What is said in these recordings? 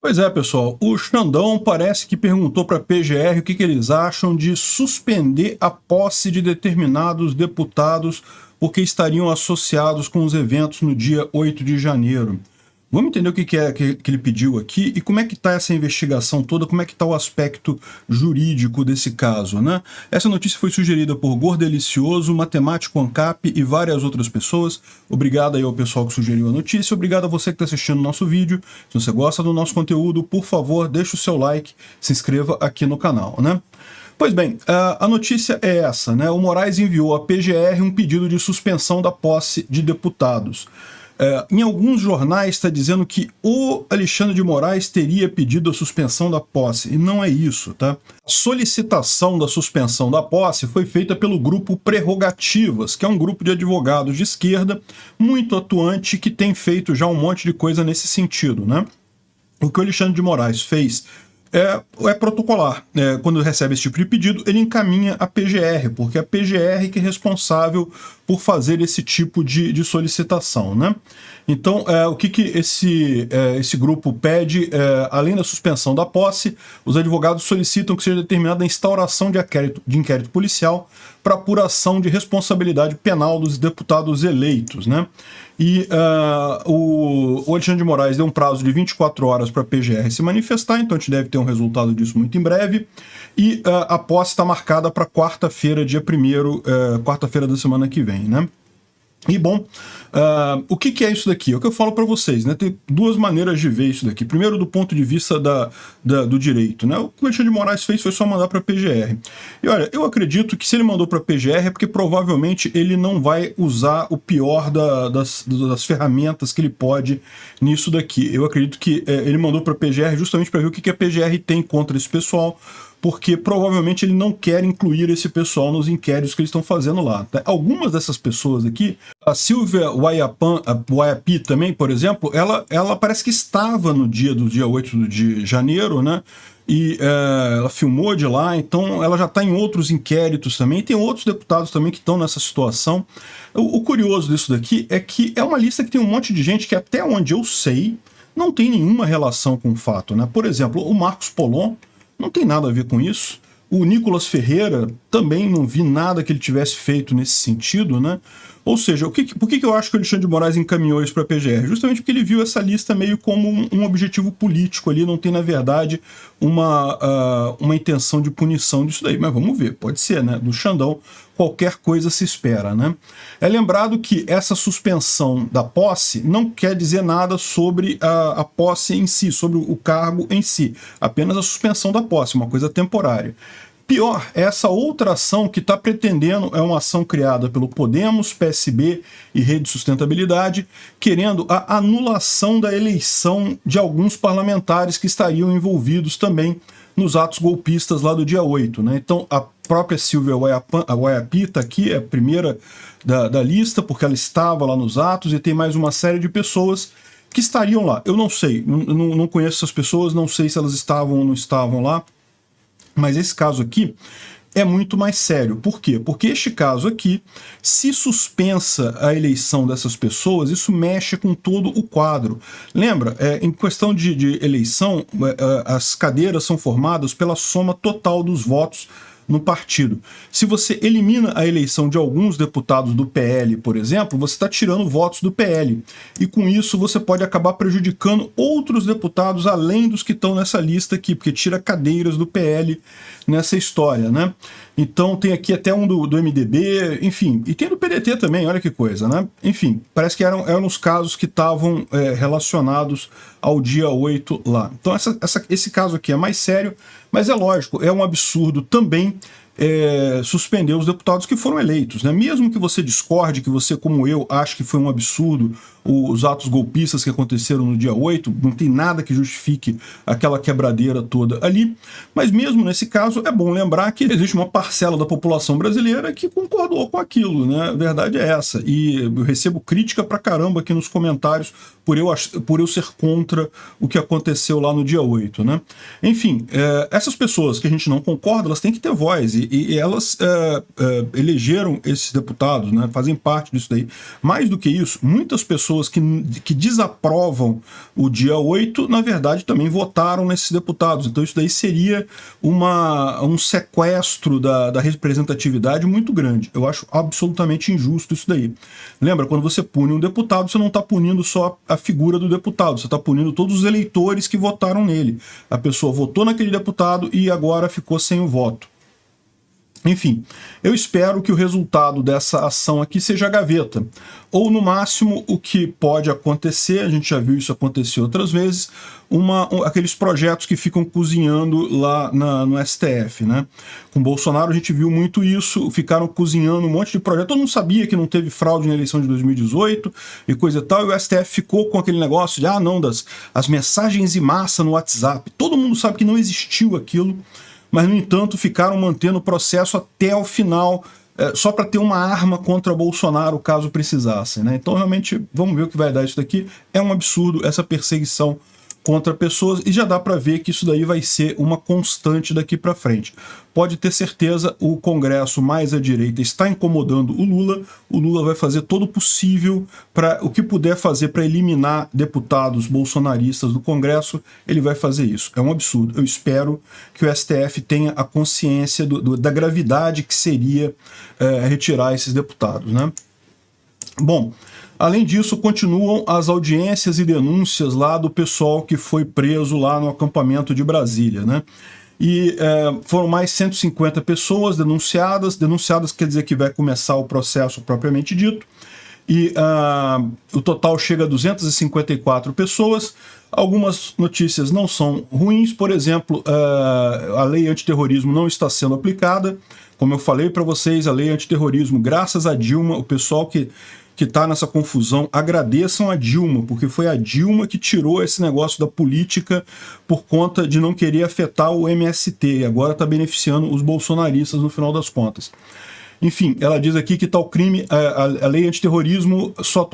Pois é, pessoal, o Xandão parece que perguntou para a PGR o que eles acham de suspender a posse de determinados deputados porque estariam associados com os eventos no dia 8 de janeiro. Vamos entender o que é que ele pediu aqui e como é que está essa investigação toda, como é que está o aspecto jurídico desse caso, né? Essa notícia foi sugerida por Gordelicioso, Matemático ANCAP e várias outras pessoas. Obrigado aí ao pessoal que sugeriu a notícia, obrigado a você que está assistindo o nosso vídeo. Se você gosta do nosso conteúdo, por favor, deixe o seu like, se inscreva aqui no canal, né? Pois bem, a notícia é essa, né? O Moraes enviou à PGR um pedido de suspensão da posse de deputados. Em alguns jornais está dizendo que o Alexandre de Moraes teria pedido a suspensão da posse, e não é isso, tá? A solicitação da suspensão da posse foi feita pelo grupo Prerrogativas, que é um grupo de advogados de esquerda muito atuante que tem feito já um monte de coisa nesse sentido, né? O que o Alexandre de Moraes fez é protocolar. Quando recebe esse tipo de pedido, ele encaminha a PGR, porque é a PGR que é responsável por fazer esse tipo de solicitação, né? Então, o que esse grupo pede, além da suspensão da posse, os advogados solicitam que seja determinada a instauração de inquérito policial para apuração de responsabilidade penal dos deputados eleitos, né? E o Alexandre de Moraes deu um prazo de 24 horas para a PGR se manifestar, então a gente deve ter um resultado disso muito em breve. E a posse está marcada para quarta-feira, dia 1º, quarta-feira da semana que vem, né? E bom, o que é isso daqui? É o que eu falo para vocês, né? Tem duas maneiras de ver isso daqui. Primeiro, do ponto de vista do direito, né? O que o Alexandre de Moraes fez foi só mandar para a PGR. E olha, eu acredito que se ele mandou para a PGR é porque provavelmente ele não vai usar o pior das ferramentas que ele pode nisso daqui. Eu acredito que ele mandou para a PGR justamente para ver o que a PGR tem contra esse pessoal, porque provavelmente ele não quer incluir esse pessoal nos inquéritos que eles estão fazendo lá. Algumas dessas pessoas aqui, a Silvia Waiapi também, por exemplo, ela parece que estava no dia 8 de janeiro, né? E ela filmou de lá, então ela já está em outros inquéritos também. Tem outros deputados também que estão nessa situação. O curioso disso daqui é que é uma lista que tem um monte de gente que, até onde eu sei, não tem nenhuma relação com o fato, né? Por exemplo, o Marcos Polon não tem nada a ver com isso. O Nicolas Ferreira também não vi nada que ele tivesse feito nesse sentido, né? Ou seja, por que eu acho que o Alexandre de Moraes encaminhou isso para a PGR? Justamente porque ele viu essa lista meio como um objetivo político ali, não tem, na verdade, uma intenção de punição disso daí. Mas vamos ver, pode ser, né? Do Xandão, qualquer coisa se espera, né? É lembrado que essa suspensão da posse não quer dizer nada sobre a posse em si, sobre o cargo em si. Apenas a suspensão da posse, uma coisa temporária. Pior, essa outra ação que está pretendendo é uma ação criada pelo Podemos, PSB e Rede Sustentabilidade, querendo a anulação da eleição de alguns parlamentares que estariam envolvidos também nos atos golpistas lá do dia 8, né? Então, a própria Silvia Waiapi está aqui, é a primeira da lista, porque ela estava lá nos atos, e tem mais uma série de pessoas que estariam lá. Eu não sei, não conheço essas pessoas, não sei se elas estavam ou não estavam lá, mas esse caso aqui é muito mais sério. Por quê? Porque este caso aqui, se suspensa a eleição dessas pessoas, isso mexe com todo o quadro. Lembra, em questão de eleição, as cadeiras são formadas pela soma total dos votos no partido. Se você elimina a eleição de alguns deputados do PL, por exemplo, você está tirando votos do PL. E com isso você pode acabar prejudicando outros deputados além dos que estão nessa lista aqui, porque tira cadeiras do PL nessa história, né? Então tem aqui até um do MDB, enfim, e tem do PDT também, olha que coisa, né? Enfim, parece que eram os casos que estavam relacionados ao dia 8 lá. Então esse caso aqui é mais sério, mas é lógico, é um absurdo também suspender os deputados que foram eleitos, né? Mesmo que você discorde, que você, como eu, ache que foi um absurdo os atos golpistas que aconteceram no dia 8, não tem nada que justifique aquela quebradeira toda ali, mas mesmo nesse caso é bom lembrar que existe uma parcela da população brasileira que concordou com aquilo, né? A verdade é essa, e eu recebo crítica pra caramba aqui nos comentários por eu ser contra o que aconteceu lá no dia 8, né? Enfim, essas pessoas que a gente não concorda, elas têm que ter voz, e e elas elegeram esses deputados, né, fazem parte disso daí. Mais do que isso, muitas pessoas que desaprovam o dia 8, na verdade, também votaram nesses deputados. Então isso daí seria um sequestro da representatividade muito grande. Eu acho absolutamente injusto isso daí. Lembra, quando você pune um deputado, você não está punindo só a figura do deputado, você está punindo todos os eleitores que votaram nele. A pessoa votou naquele deputado e agora ficou sem o voto. Enfim, eu espero que o resultado dessa ação aqui seja a gaveta. Ou, no máximo, o que pode acontecer, a gente já viu isso acontecer outras vezes, aqueles projetos que ficam cozinhando lá no STF, né? Com Bolsonaro a gente viu muito isso, ficaram cozinhando um monte de projetos. Todo mundo sabia que não teve fraude na eleição de 2018 e coisa e tal, e o STF ficou com aquele negócio de, as mensagens em massa no WhatsApp. Todo mundo sabe que não existiu aquilo, mas, no entanto, ficaram mantendo o processo até o final, só para ter uma arma contra Bolsonaro, caso precisassem, né? Então, realmente, vamos ver o que vai dar isso daqui. É um absurdo essa perseguição contra pessoas, e já dá para ver que isso daí vai ser uma constante daqui para frente. Pode ter certeza, o Congresso mais à direita está incomodando o Lula vai fazer todo o possível, para o que puder fazer para eliminar deputados bolsonaristas do Congresso, ele vai fazer isso. É um absurdo. Eu espero que o STF tenha a consciência da gravidade que seria retirar esses deputados, né? Bom, além disso, continuam as audiências e denúncias lá do pessoal que foi preso lá no acampamento de Brasília, né? E foram mais 150 pessoas denunciadas. Denunciadas quer dizer que vai começar o processo propriamente dito. E o total chega a 254 pessoas. Algumas notícias não são ruins. Por exemplo, a lei antiterrorismo não está sendo aplicada. Como eu falei para vocês, a lei antiterrorismo, graças a Dilma, o pessoal que está nessa confusão, agradeçam a Dilma, porque foi a Dilma que tirou esse negócio da política por conta de não querer afetar o MST, e agora está beneficiando os bolsonaristas no final das contas. Enfim, ela diz aqui que tal crime, a lei antiterrorismo só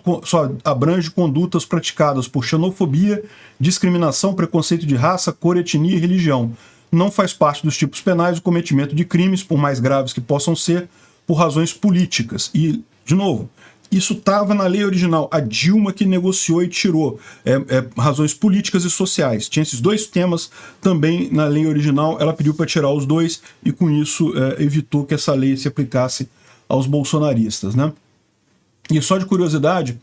abrange condutas praticadas por xenofobia, discriminação, preconceito de raça, cor, etnia e religião. Não faz parte dos tipos penais o cometimento de crimes, por mais graves que possam ser, por razões políticas. E, de novo, isso estava na lei original. A Dilma que negociou e tirou. Razões políticas e sociais. Tinha esses dois temas também na lei original. Ela pediu para tirar os dois e, com isso, evitou que essa lei se aplicasse aos bolsonaristas, né? E só de curiosidade,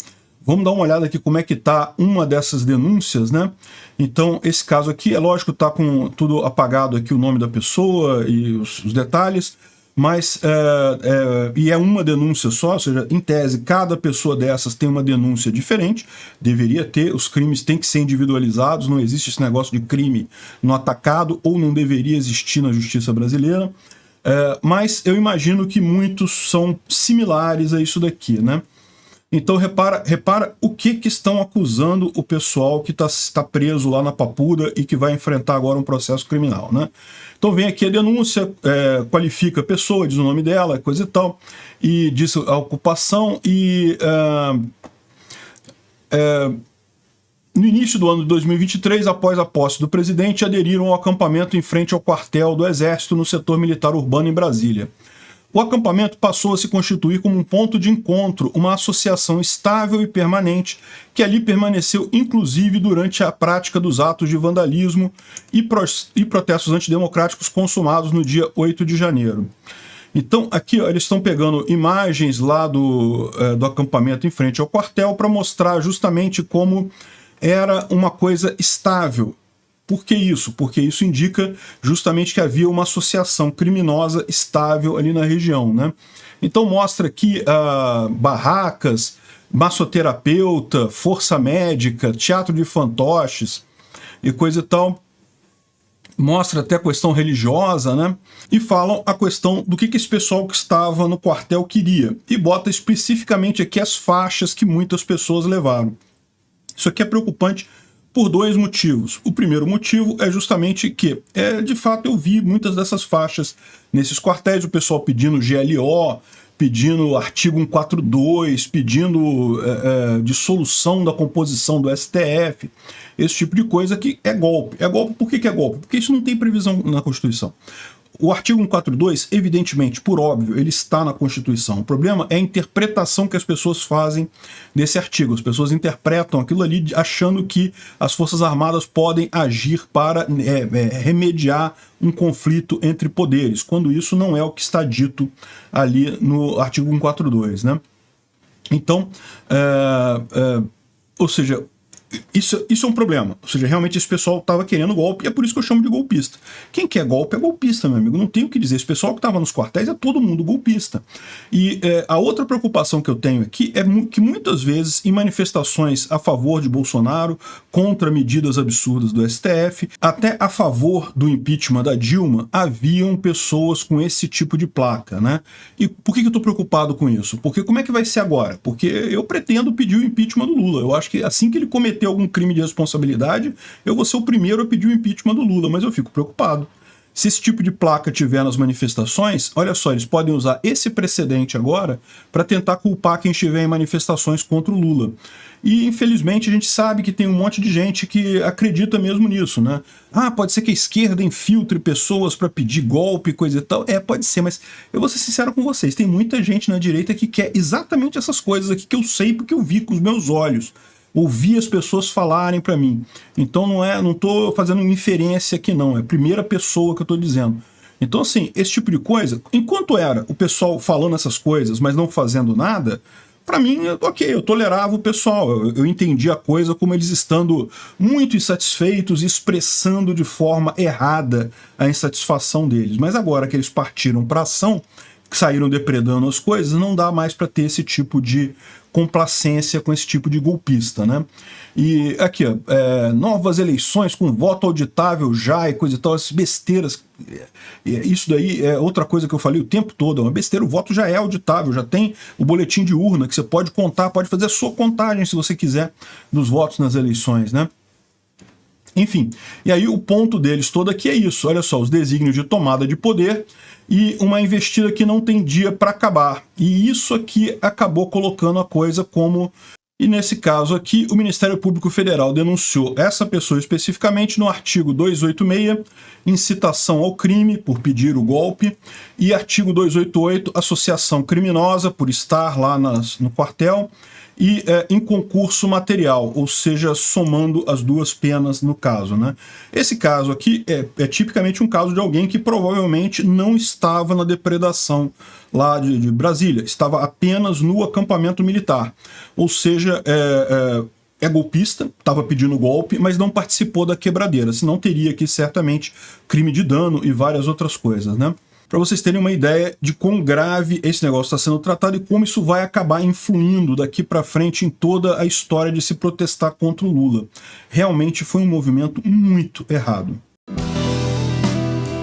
vamos dar uma olhada aqui como é que está uma dessas denúncias, né? Então, esse caso aqui, é lógico, está com tudo apagado aqui, o nome da pessoa e os detalhes, mas e é uma denúncia só, ou seja, em tese, cada pessoa dessas tem uma denúncia diferente, deveria ter, os crimes têm que ser individualizados, não existe esse negócio de crime no atacado, ou não deveria existir na justiça brasileira, mas eu imagino que muitos são similares a isso daqui, né? Então repara o que estão acusando o pessoal que está preso lá na Papuda e que vai enfrentar agora um processo criminal, né? Então vem aqui a denúncia, qualifica a pessoa, diz o nome dela, coisa e tal, e diz a ocupação, e no início do ano de 2023, após a posse do presidente, aderiram ao acampamento em frente ao quartel do Exército no setor militar urbano em Brasília. O acampamento passou a se constituir como um ponto de encontro, uma associação estável e permanente, que ali permaneceu inclusive durante a prática dos atos de vandalismo e protestos antidemocráticos consumados no dia 8 de janeiro. Então, aqui ó, eles estão pegando imagens lá do acampamento em frente ao quartel para mostrar justamente como era uma coisa estável. Por que isso? Porque isso indica justamente que havia uma associação criminosa estável ali na região, né? Então mostra aqui barracas, massoterapeuta, força médica, teatro de fantoches e coisa e tal. Mostra até a questão religiosa, né? E falam a questão do que esse pessoal que estava no quartel queria. E bota especificamente aqui as faixas que muitas pessoas levaram. Isso aqui é preocupante por dois motivos. O primeiro motivo é justamente que, de fato, eu vi muitas dessas faixas nesses quartéis, o pessoal pedindo GLO, pedindo artigo 142, pedindo dissolução da composição do STF, esse tipo de coisa que é golpe. É golpe por que é golpe? Porque isso não tem previsão na Constituição. o artigo 142, evidentemente, por óbvio, ele está na Constituição. O problema é a interpretação que as pessoas fazem desse artigo. As pessoas interpretam aquilo ali achando que as Forças Armadas podem agir para remediar um conflito entre poderes, quando isso não é o que está dito ali no artigo 142, né? Então, ou seja, isso é um problema. Ou seja, realmente esse pessoal estava querendo golpe e é por isso que eu chamo de golpista. Quem quer golpe é golpista, meu amigo. Não tem o que dizer. Esse pessoal que estava nos quartéis é todo mundo golpista. E a outra preocupação que eu tenho aqui é que muitas vezes em manifestações a favor de Bolsonaro, contra medidas absurdas do STF, até a favor do impeachment da Dilma, haviam pessoas com esse tipo de placa, né? E por que eu estou preocupado com isso? Porque como é que vai ser agora? Porque eu pretendo pedir o impeachment do Lula. Eu acho que assim que ele cometer algum crime de responsabilidade, eu vou ser o primeiro a pedir o impeachment do Lula, mas eu fico preocupado. Se esse tipo de placa tiver nas manifestações, olha só, eles podem usar esse precedente agora para tentar culpar quem estiver em manifestações contra o Lula. E, infelizmente, a gente sabe que tem um monte de gente que acredita mesmo nisso, né? Ah, pode ser que a esquerda infiltre pessoas para pedir golpe, coisa e tal. Pode ser, mas eu vou ser sincero com vocês, tem muita gente na direita que quer exatamente essas coisas aqui que eu sei porque eu vi com os meus olhos. Ouvi as pessoas falarem para mim. Então não estou fazendo inferência aqui não, é a primeira pessoa que eu estou dizendo. Então assim, esse tipo de coisa, enquanto era o pessoal falando essas coisas, mas não fazendo nada, para mim, ok, eu tolerava o pessoal, eu entendi a coisa como eles estando muito insatisfeitos, expressando de forma errada a insatisfação deles. Mas agora que eles partiram para ação, que saíram depredando as coisas, não dá mais para ter esse tipo de complacência com esse tipo de golpista, né? E aqui, ó, novas eleições com voto auditável já e coisa e tal, essas besteiras. Isso daí é outra coisa que eu falei o tempo todo, é uma besteira, o voto já é auditável, já tem o boletim de urna que você pode contar, pode fazer a sua contagem se você quiser dos votos nas eleições, né? Enfim, e aí o ponto deles todo aqui é isso, olha só, os desígnios de tomada de poder e uma investida que não tem dia para acabar. E isso aqui acabou colocando a coisa como... E nesse caso aqui, o Ministério Público Federal denunciou essa pessoa especificamente no artigo 286, incitação ao crime por pedir o golpe, e artigo 288, associação criminosa por estar lá no quartel, e em concurso material, ou seja, somando as duas penas no caso, né? Esse caso aqui é tipicamente um caso de alguém que provavelmente não estava na depredação lá de Brasília, estava apenas no acampamento militar, ou seja, é golpista, estava pedindo golpe, mas não participou da quebradeira, senão teria aqui certamente crime de dano e várias outras coisas, né? Para vocês terem uma ideia de quão grave esse negócio está sendo tratado e como isso vai acabar influindo daqui para frente em toda a história de se protestar contra o Lula. Realmente foi um movimento muito errado.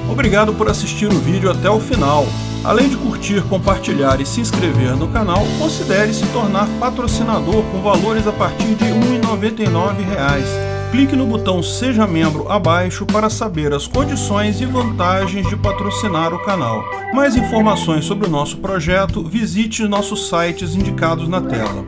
Obrigado por assistir o vídeo até o final. Além de curtir, compartilhar e se inscrever no canal, considere se tornar patrocinador com valores a partir de R$ 1,99. Clique no botão Seja Membro abaixo para saber as condições e vantagens de patrocinar o canal. Mais informações sobre o nosso projeto, visite nossos sites indicados na tela.